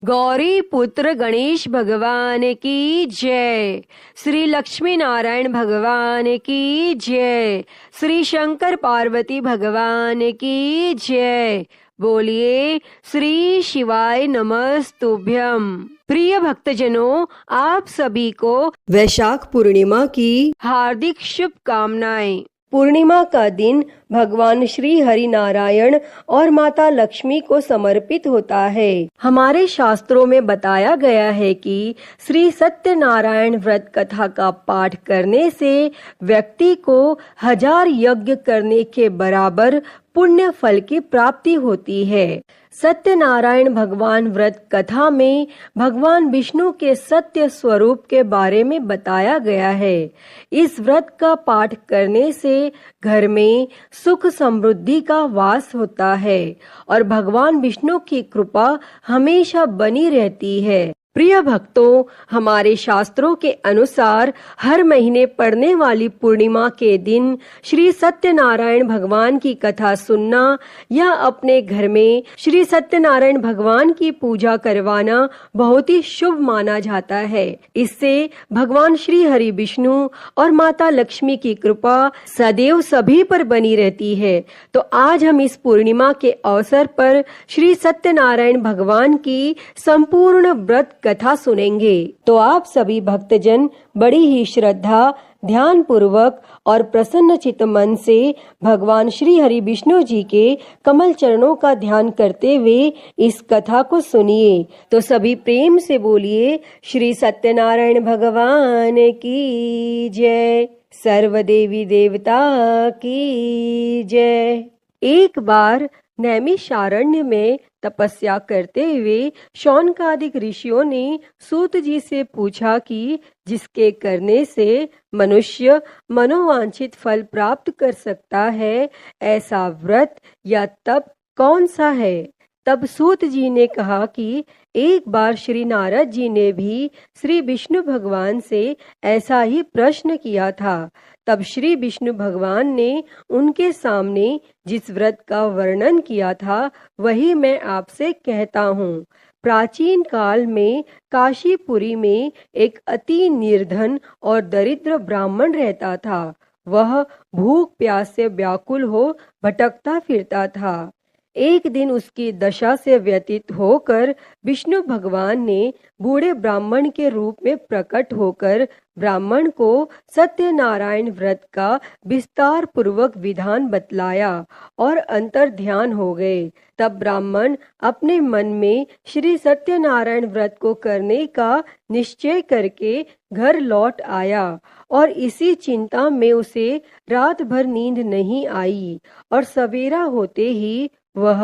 गौरी पुत्र गणेश भगवान की जय। श्री लक्ष्मी नारायण भगवान की जय। श्री शंकर पार्वती भगवान की जय। बोलिए श्री शिवाय नमस्तुभ्यम। प्रिय भक्तजनों, आप सभी को वैशाख पूर्णिमा की हार्दिक शुभकामनाएं। पूर्णिमा का दिन भगवान श्री हरि नारायण और माता लक्ष्मी को समर्पित होता है। हमारे शास्त्रों में बताया गया है कि श्री सत्यनारायण व्रत कथा का पाठ करने से व्यक्ति को 1000 यज्ञ करने के बराबर पुण्य फल की प्राप्ति होती है। सत्यनारायण भगवान व्रत कथा में भगवान विष्णु के सत्य स्वरूप के बारे में बताया गया है। इस व्रत का पाठ करने से घर में सुख समृद्धि का वास होता है और भगवान विष्णु की कृपा हमेशा बनी रहती है। प्रिय भक्तों, हमारे शास्त्रों के अनुसार हर महीने पड़ने वाली पूर्णिमा के दिन श्री सत्यनारायण भगवान की कथा सुनना या अपने घर में श्री सत्यनारायण भगवान की पूजा करवाना बहुत ही शुभ माना जाता है। इससे भगवान श्री हरि विष्णु और माता लक्ष्मी की कृपा सदैव सभी पर बनी रहती है। तो आज हम इस पूर्णिमा के अवसर पर श्री सत्यनारायण भगवान की संपूर्ण व्रत कथा सुनेंगे। तो आप सभी भक्तजन बड़ी ही श्रद्धा, ध्यान पूर्वक और प्रसन्न चित्त मन से भगवान श्री हरि विष्णु जी के कमल चरणों का ध्यान करते हुए इस कथा को सुनिए। तो सभी प्रेम से बोलिए श्री सत्यनारायण भगवान की जय। सर्व देवी देवता की जय। एक बार नैमिषारण्य में तपस्या करते हुए शौनकादिक ऋषियों ने सूत जी से पूछा कि जिसके करने से मनुष्य मनोवांछित फल प्राप्त कर सकता है, ऐसा व्रत या तप कौन सा है। तब सूत जी ने कहा कि एक बार श्री नारद जी ने भी श्री विष्णु भगवान से ऐसा ही प्रश्न किया था। तब श्री विष्णु भगवान ने उनके सामने जिस व्रत का वर्णन किया था वही मैं आपसे कहता हूँ। प्राचीन काल में काशीपुरी में एक अति निर्धन और दरिद्र ब्राह्मण रहता था। वह भूख प्यास से व्याकुल हो भटकता फिरता था। एक दिन उसकी दशा से व्यतीत होकर विष्णु भगवान ने बूढ़े ब्राह्मण के रूप में प्रकट होकर ब्राह्मण को सत्यनारायण व्रत का विस्तार पूर्वक विधान बतलाया और अंतर ध्यान हो गए। तब ब्राह्मण अपने मन में श्री सत्यनारायण व्रत को करने का निश्चय करके घर लौट आया और इसी चिंता में उसे रात भर नींद नहीं आई और सवेरा होते ही वह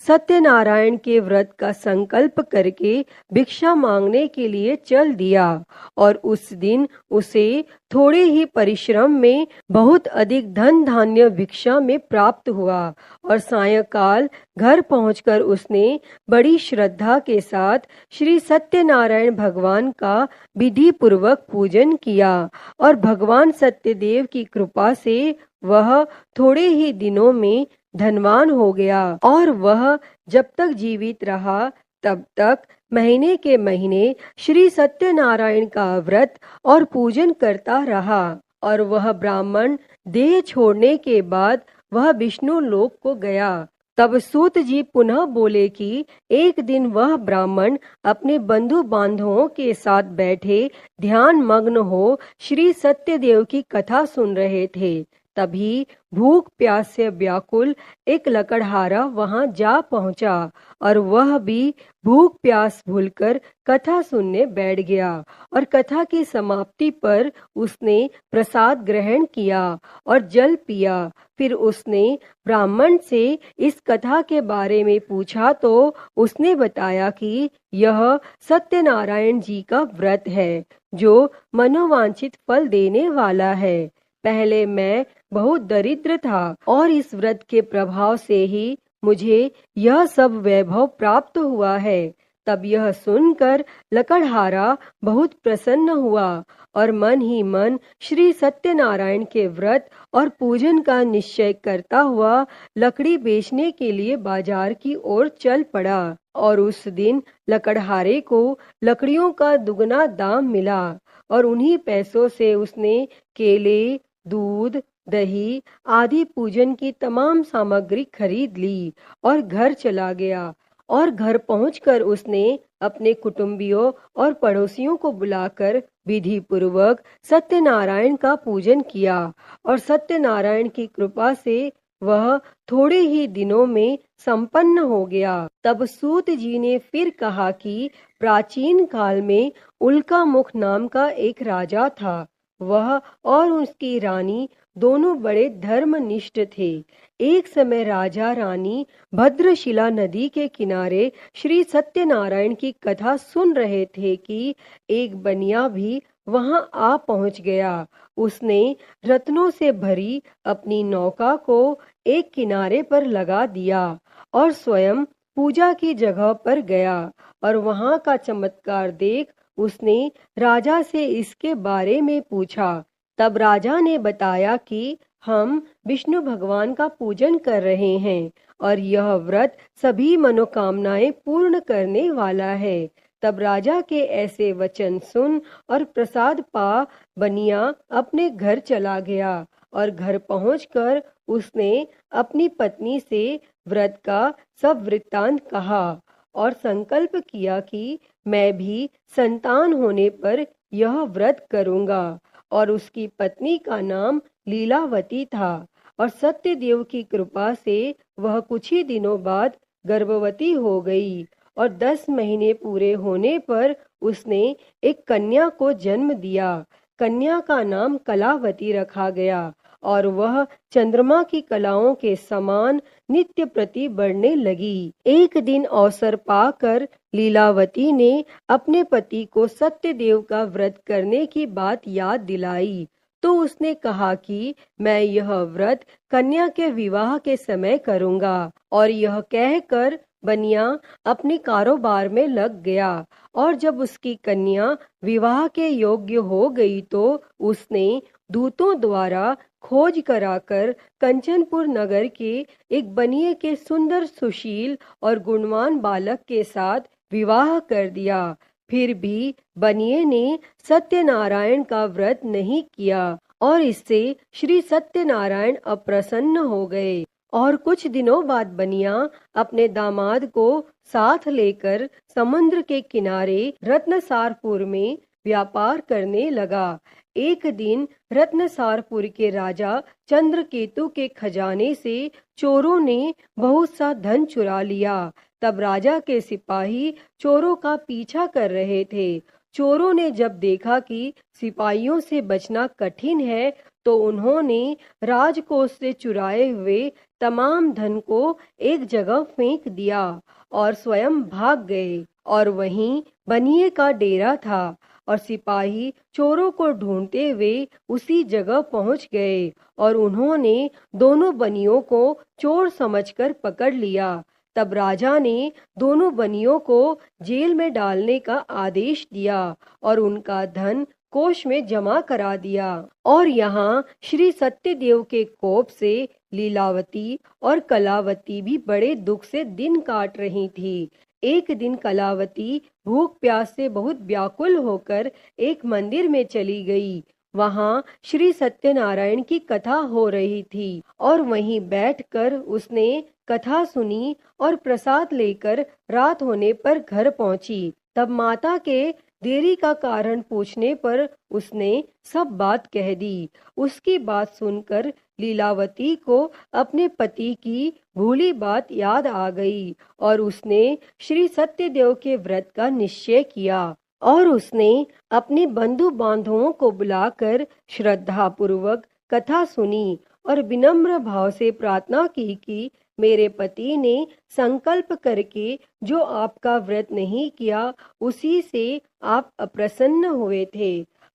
सत्यनारायण के व्रत का संकल्प करके भिक्षा मांगने के लिए चल दिया और उस दिन उसे थोड़े ही परिश्रम में बहुत अधिक धन धान्य भिक्षा में प्राप्त हुआ और सायंकाल घर पहुंचकर उसने बड़ी श्रद्धा के साथ श्री सत्यनारायण भगवान का विधि पूर्वक पूजन किया और भगवान सत्यदेव की कृपा से वह थोड़े ही दिनों में धनवान हो गया और वह जब तक जीवित रहा तब तक महीने के महीने श्री सत्यनारायण का व्रत और पूजन करता रहा। और वह ब्राह्मण देह छोड़ने के बाद वह विष्णु लोक को गया। तब सूत जी पुनः बोले कि एक दिन वह ब्राह्मण अपने बंधु बांधवों के साथ बैठे ध्यान मग्न हो श्री सत्यदेव की कथा सुन रहे थे। तभी भूख प्यास से व्याकुल एक लकड़हारा वहां जा पहुंचा और वह भी भूख प्यास भूलकर कथा सुनने बैठ गया और कथा की समाप्ति पर उसने प्रसाद ग्रहण किया और जल पिया। फिर उसने ब्राह्मण से इस कथा के बारे में पूछा तो उसने बताया कि यह सत्यनारायण जी का व्रत है जो मनोवांछित फल देने वाला है। पहले मैं बहुत दरिद्र था और इस व्रत के प्रभाव से ही मुझे यह सब वैभव प्राप्त हुआ है। तब यह सुनकर लकड़हारा बहुत प्रसन्न हुआ और मन ही मन श्री सत्यनारायण के व्रत और पूजन का निश्चय करता हुआ लकड़ी बेचने के लिए बाजार की ओर चल पड़ा। और उस दिन लकड़हारे को लकड़ियों का दुगना दाम मिला और उन्हीं पैसों से उसने केले, दूध, दही आदि पूजन की तमाम सामग्री खरीद ली और घर चला गया। और घर पहुंचकर उसने अपने कुटुंबियों और पड़ोसियों को बुलाकर विधि पूर्वक सत्यनारायण का पूजन किया और सत्यनारायण की कृपा से वह थोड़े ही दिनों में संपन्न हो गया। तब सूत जी ने फिर कहा कि प्राचीन काल में उल्का मुख नाम का एक राजा था। वह और उसकी रानी दोनों बड़े धर्मनिष्ठ थे। एक समय राजा रानी भद्रशिला नदी के किनारे श्री सत्यनारायण की कथा सुन रहे थे कि एक बनिया भी वहां आ पहुंच गया। उसने रत्नों से भरी अपनी नौका को एक किनारे पर लगा दिया और स्वयं पूजा की जगह पर गया और वहां का चमत्कार देख उसने राजा से इसके बारे में पूछा। तब राजा ने बताया कि हम विष्णु भगवान का पूजन कर रहे हैं और यह व्रत सभी मनोकामनाएं पूर्ण करने वाला है। तब राजा के ऐसे वचन सुन और प्रसाद पा बनिया अपने घर चला गया और घर पहुंचकर उसने अपनी पत्नी से व्रत का सब वृत्तांत कहा और संकल्प किया कि मैं भी संतान होने पर यह व्रत करूंगा। और उसकी पत्नी का नाम लीलावती था और सत्यदेव की कृपा से वह कुछ ही दिनों बाद गर्भवती हो गई और 10 महीने पूरे होने पर उसने एक कन्या को जन्म दिया। कन्या का नाम कलावती रखा गया और वह चंद्रमा की कलाओं के समान नित्य प्रति बढ़ने लगी। एक दिन अवसर पाकर लीलावती ने अपने पति को सत्यदेव का व्रत करने की बात याद दिलाई तो उसने कहा कि मैं यह व्रत कन्या के विवाह के समय करूंगा। और यह कहकर बनिया अपने कारोबार में लग गया और जब उसकी कन्या विवाह के योग्य हो गई तो उसने दूतों द्वारा खोज कराकर कंचनपुर नगर के एक बनिए के सुंदर, सुशील और गुणवान बालक के साथ विवाह कर दिया। फिर भी बनिए ने सत्यनारायण का व्रत नहीं किया और इससे श्री सत्यनारायण अप्रसन्न हो गए। और कुछ दिनों बाद बनिया अपने दामाद को साथ लेकर समुद्र के किनारे रत्नसारपुर में व्यापार करने लगा। एक दिन रत्नसारपुर के राजा चंद्रकेतु के खजाने से चोरों ने बहुत सा धन चुरा लिया। तब राजा के सिपाही चोरों का पीछा कर रहे थे। चोरों ने जब देखा कि सिपाहियों से बचना कठिन है तो उन्होंने राजकोष से चुराए हुए तमाम धन को एक जगह फेंक दिया और स्वयं भाग गए। और वहीं बनिए का डेरा था और सिपाही चोरों को ढूंढते हुए उसी जगह पहुंच गए और उन्होंने दोनों बनियों को चोर समझकर पकड़ लिया। तब राजा ने दोनों बनियों को जेल में डालने का आदेश दिया और उनका धन कोष में जमा करा दिया। और यहाँ श्री सत्यदेव के कोप से लीलावती और कलावती भी बड़े दुख से दिन काट रही थी। एक दिन कलावती भूख प्यास से बहुत व्याकुल होकर एक मंदिर में चली गई। वहाँ श्री सत्यनारायण की कथा हो रही थी और वहीं बैठकर उसने कथा सुनी और प्रसाद लेकर रात होने पर घर पहुंची। तब माता के देरी का कारण पूछने पर उसने सब बात कह दी। उसकी बात सुनकर लीलावती को अपने पति की भूली बात याद आ गई और उसने श्री सत्यदेव के व्रत का निश्चय किया और उसने अपने बंधु बांधवों को बुलाकर श्रद्धा पूर्वक कथा सुनी और विनम्र भाव से प्रार्थना की कि मेरे पति ने संकल्प करके जो आपका व्रत नहीं किया उसी से आप अप्रसन्न हुए थे।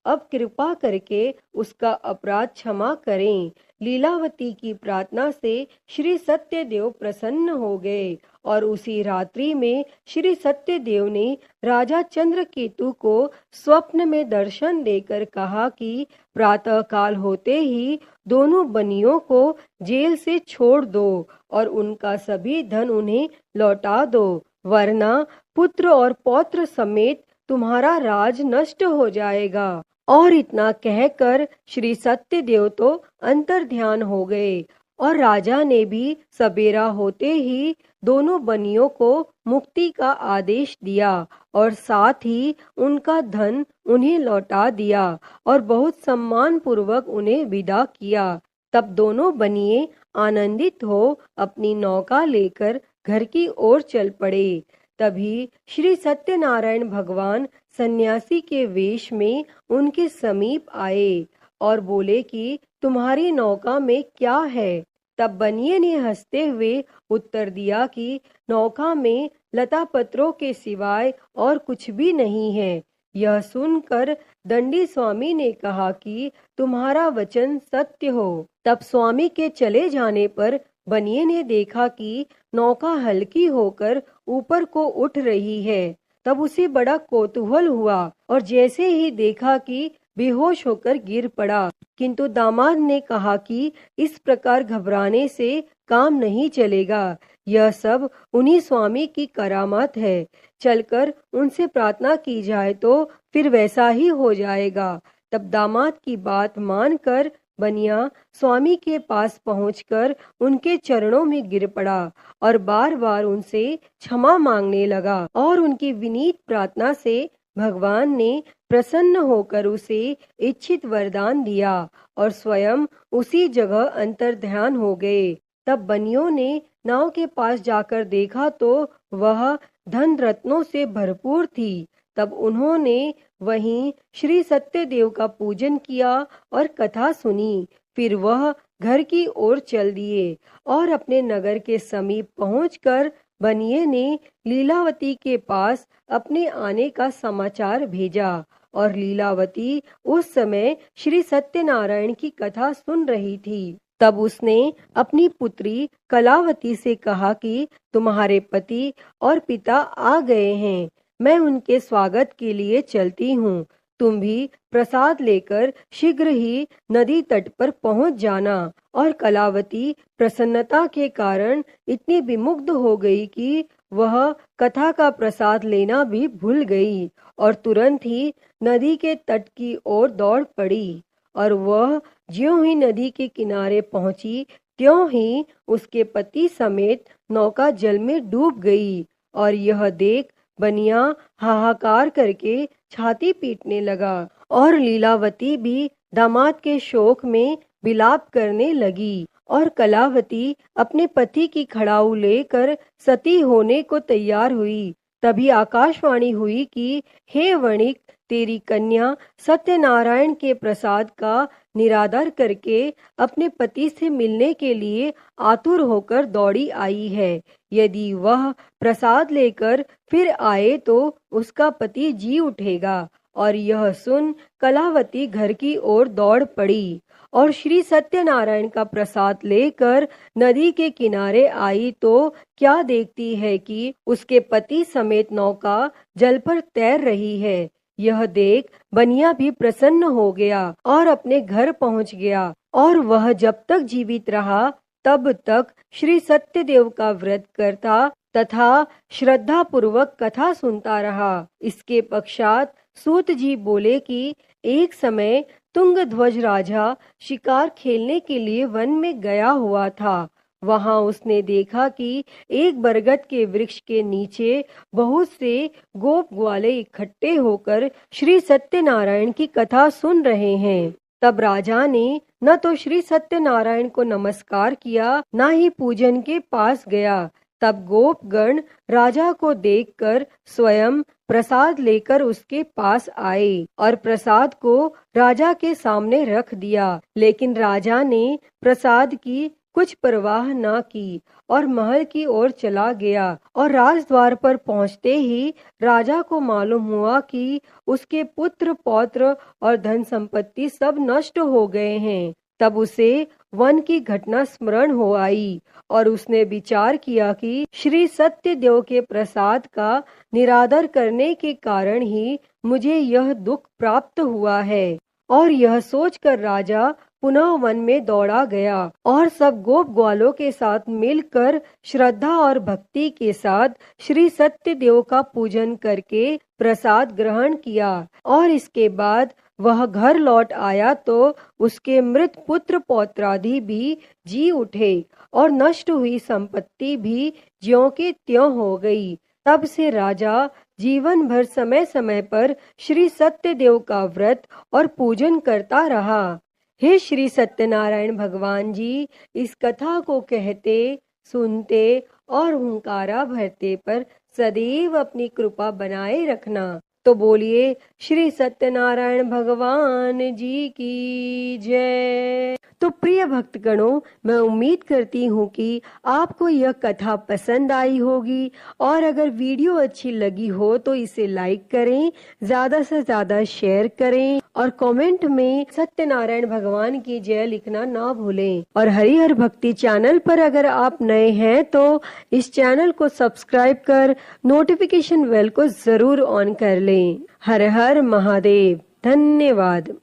अब कृपा करके उसका अपराध क्षमा करें। लीलावती की प्रार्थना से श्री सत्यदेव प्रसन्न हो गए और उसी रात्रि में श्री सत्यदेव ने राजा चंद्रकेतु को स्वप्न में दर्शन देकर कहा कि प्रातः काल होते ही दोनों बनियों को जेल से छोड़ दो और उनका सभी धन उन्हें लौटा दो, वरना पुत्र और पौत्र समेत तुम्हारा राज नष्ट हो जाएगा। और इतना कहकर श्री सत्यदेव तो अंतर ध्यान हो गए और राजा ने भी सबेरा होते ही दोनों बनियों को मुक्ति का आदेश दिया और साथ ही उनका धन उन्हें लौटा दिया और बहुत सम्मान पूर्वक उन्हें विदा किया। तब दोनों बनिए आनंदित हो अपनी नौका लेकर घर की ओर चल पड़े। तभी श्री सत्यनारायण भगवान सन्यासी के वेश में उनके समीप आए और बोले कि तुम्हारी नौका में क्या है। तब बनिए ने हंसते हुए उत्तर दिया कि नौका में लता पत्रों के सिवाय और कुछ भी नहीं है। यह सुनकर दंडी स्वामी ने कहा कि तुम्हारा वचन सत्य हो। तब स्वामी के चले जाने पर बनिए ने देखा कि नौका हल्की होकर ऊपर को उठ रही है। तब उसे बड़ा कौतूहल हुआ और जैसे ही देखा कि बेहोश होकर गिर पड़ा। किंतु दामाद ने कहा कि इस प्रकार घबराने से काम नहीं चलेगा, यह सब उन्हीं स्वामी की करामात है। चलकर उनसे प्रार्थना की जाए तो फिर वैसा ही हो जाएगा। तब दामाद की बात मानकर बनिया स्वामी के पास पहुंचकर उनके चरणों में गिर पड़ा और बार बार उनसे क्षमा मांगने लगा और उनकी विनीत प्रार्थना से भगवान ने प्रसन्न होकर उसे इच्छित वरदान दिया और स्वयं उसी जगह अंतर ध्यान हो गए। तब बनियों ने नाव के पास जाकर देखा तो वह धन रत्नों से भरपूर थी। तब उन्होंने वहीं श्री सत्यदेव का पूजन किया और कथा सुनी। फिर वह घर की ओर चल दिए और अपने नगर के समीप पहुंचकर बनिए ने लीलावती के पास अपने आने का समाचार भेजा और लीलावती उस समय श्री सत्यनारायण की कथा सुन रही थी। तब उसने अपनी पुत्री कलावती से कहा कि तुम्हारे पति और पिता आ गए हैं, मैं उनके स्वागत के लिए चलती हूँ। तुम भी प्रसाद लेकर शीघ्र ही नदी तट पर पहुँच जाना। और कलावती प्रसन्नता के कारण इतनी विमुग्ध हो गई कि वह कथा का प्रसाद लेना भी भूल गई और तुरंत ही नदी के तट की ओर दौड़ पड़ी। और वह ज्यों ही नदी के किनारे पहुंची त्यों ही उसके पति समेत नौका जल में डूब गई। और यह देख बनिया हाहाकार करके छाती पीटने लगा और लीलावती भी दामाद के शोक में विलाप करने लगी। और कलावती अपने पति की खड़ाऊ लेकर सती होने को तैयार हुई। तभी आकाशवाणी हुई कि हे वणिक, तेरी कन्या सत्यनारायण के प्रसाद का निरादर करके अपने पति से मिलने के लिए आतुर होकर दौड़ी आई है। यदि वह प्रसाद लेकर फिर आए तो उसका पति जी उठेगा। और यह सुन कलावती घर की ओर दौड़ पड़ी और श्री सत्यनारायण का प्रसाद लेकर नदी के किनारे आई तो क्या देखती है कि उसके पति समेत नौका जल पर तैर रही है। यह देख बनिया भी प्रसन्न हो गया और अपने घर पहुंच गया। और वह जब तक जीवित रहा तब तक श्री सत्यदेव का व्रत करता तथा श्रद्धा पूर्वक कथा सुनता रहा। इसके पश्चात सूत जी बोले कि एक समय तुंगध्वज राजा शिकार खेलने के लिए वन में गया हुआ था। वहां उसने देखा कि एक बरगद के वृक्ष के नीचे बहुत से गोप ग्वाले इकट्ठे होकर श्री सत्यनारायण की कथा सुन रहे हैं। तब राजा ने न तो श्री सत्यनारायण को नमस्कार किया, न ही पूजन के पास गया। तब गोपगण राजा को देखकर स्वयं प्रसाद लेकर उसके पास आए और प्रसाद को राजा के सामने रख दिया। लेकिन राजा ने प्रसाद की कुछ परवाह न की और महल की ओर चला गया। और राजद्वार पर पहुंचते ही राजा को मालूम हुआ कि उसके पुत्र पौत्र और धन संपत्ति सब नष्ट हो गए हैं। तब उसे वन की घटना स्मरण हो आई और उसने विचार किया कि श्री सत्यदेव के प्रसाद का निरादर करने के कारण ही मुझे यह दुख प्राप्त हुआ है। और यह सोचकर राजा पुनः वन में दौड़ा गया और सब गोप ग्वालों के साथ मिलकर श्रद्धा और भक्ति के साथ श्री सत्यदेव का पूजन करके प्रसाद ग्रहण किया। और इसके बाद वह घर लौट आया तो उसके मृत पुत्र पौत्रादि भी जी उठे और नष्ट हुई संपत्ति भी ज्यों के त्यों हो गई। तब से राजा जीवन भर समय समय पर श्री सत्यदेव का व्रत और पूजन करता रहा। हे श्री सत्यनारायण भगवान जी, इस कथा को कहते, सुनते और हुंकारा भरते पर सदैव अपनी कृपा बनाए रखना। तो बोलिए श्री सत्यनारायण भगवान जी की जय। तो प्रिय भक्तगणों, मैं उम्मीद करती हूँ कि आपको यह कथा पसंद आई होगी और अगर वीडियो अच्छी लगी हो तो इसे लाइक करें, ज्यादा से ज्यादा शेयर करें और कमेंट में सत्यनारायण भगवान की जय लिखना ना भूलें। और हरिहर भक्ति चैनल पर अगर आप नए हैं तो इस चैनल को सब्सक्राइब कर नोटिफिकेशन बेल को जरूर ऑन कर लें। हर हर महादेव। धन्यवाद।